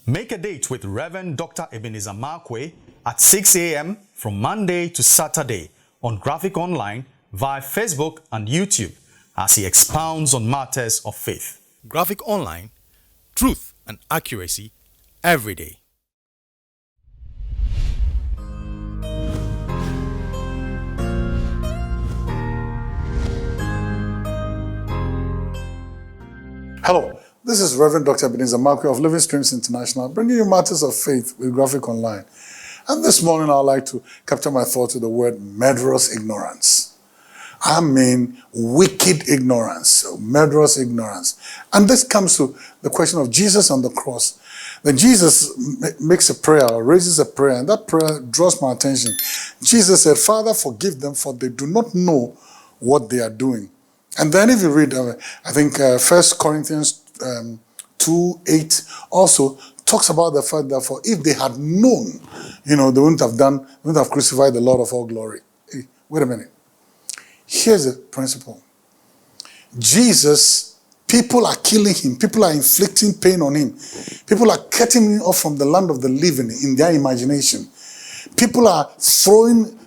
Make a date with Reverend Dr. Ebenezer Markwei at 6 a.m. from Monday to Saturday on Graphic Online via Facebook and YouTube as he expounds on matters of faith. Graphic Online, truth and accuracy every day. Hello, this is Reverend Dr. Ebenezer Markwei of Living Streams International, bringing you matters of faith with Graphic Online. And this morning, I'd like to capture my thoughts with the word murderous ignorance. I mean, wicked ignorance, murderous ignorance. And this comes to the question of Jesus on the cross. Then Jesus makes a prayer, or raises a prayer, and that prayer draws my attention. Jesus said, Father, forgive them, for they do not know what they are doing. And then if you read, I think 1 Corinthians 2:8 also talks about the fact that for if they had known, they wouldn't have crucified the Lord of all glory. Hey, wait a minute. Here's the principle. Jesus, people are killing him. People are inflicting pain on him. People are cutting him off from the land of the living in their imagination. People are throwing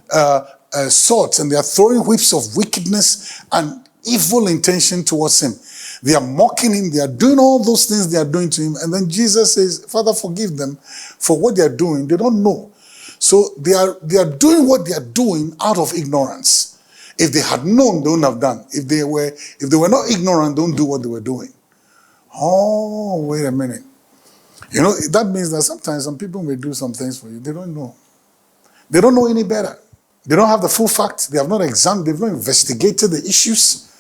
swords, and they are throwing whips of wickedness and evil intention towards him. They are mocking him. They are doing all those things they are doing to him. And then Jesus says, Father, forgive them for what they are doing. They don't know. So they are doing what they are doing out of ignorance. If they had known, they wouldn't have done. If they were not ignorant, don't do what they were doing. Oh, wait a minute. That means that sometimes some people may do some things for you. They don't know. They don't know any better. They don't have the full facts. They have not examined, they've not investigated the issues,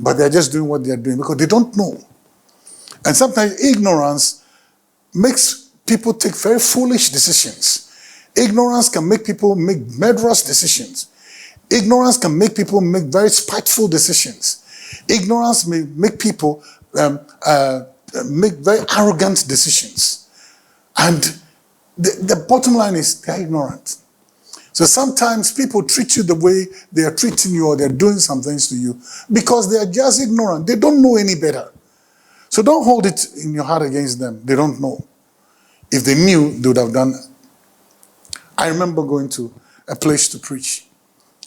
but they're just doing what they're doing because they don't know. And sometimes ignorance makes people take very foolish decisions. Ignorance can make people make murderous decisions. Ignorance can make people make very spiteful decisions. Ignorance may make people make very arrogant decisions. And the bottom line is they're ignorant. So sometimes people treat you the way they are treating you, or they're doing some things to you because they are just ignorant. They don't know any better. So don't hold it in your heart against them. They don't know. If they knew, they would have done it. I remember going to a place to preach.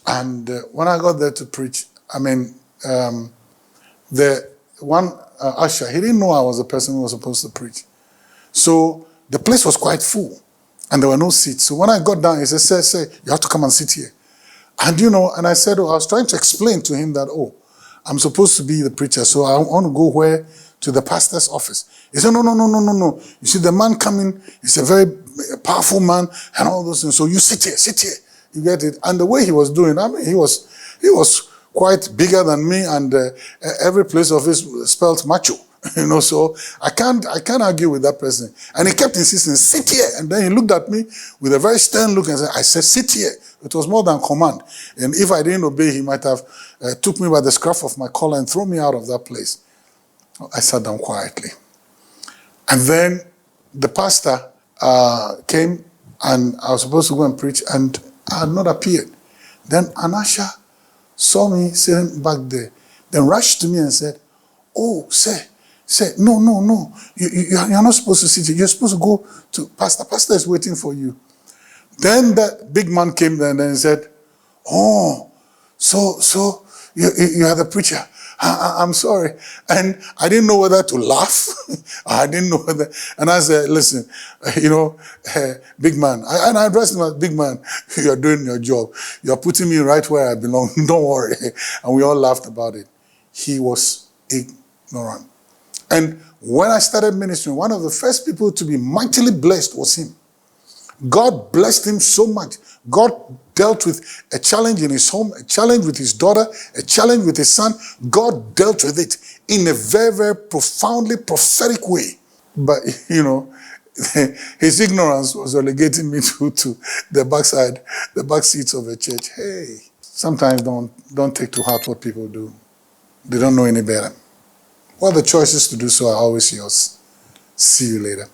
And when I got there to preach, the one usher, he didn't know I was the person who was supposed to preach. So the place was quite full. And there were no seats. So when I got down, he said, Sir, you have to come and sit here. And and I said, I was trying to explain to him that, I'm supposed to be the preacher, so I want to go where? To the pastor's office. He said, no. You see, the man coming, he's a very powerful man and all those things. So you sit here. You get it? And the way he was doing, he was quite bigger than me, and every place of his spelled macho. So I can't argue with that person. And he kept insisting, sit here. And then he looked at me with a very stern look and said, I said, sit here. It was more than command. And if I didn't obey, he might have took me by the scruff of my collar and thrown me out of that place. I sat down quietly. And then the pastor came, and I was supposed to go and preach, and I had not appeared. Then an usher saw me sitting back there, then rushed to me and said, oh, sir, no. You're not supposed to sit here. You're supposed to go to Pastor. Pastor is waiting for you. Then that big man came there and then said, oh, so you are the preacher. I'm sorry. And I didn't know whether to laugh. I didn't know whether. And I said, listen, big man. And I addressed him as big man. You're doing your job. You're putting me right where I belong. Don't worry. And we all laughed about it. He was ignorant. And when I started ministering, one of the first people to be mightily blessed was him. God blessed him so much. God dealt with a challenge in his home, a challenge with his daughter, a challenge with his son. God dealt with it in a very, very profoundly prophetic way. But, his ignorance was relegating me to the back seats of a church. Hey, sometimes don't take to heart what people do. They don't know any better. Well, the choices to do so are always yours. See you later.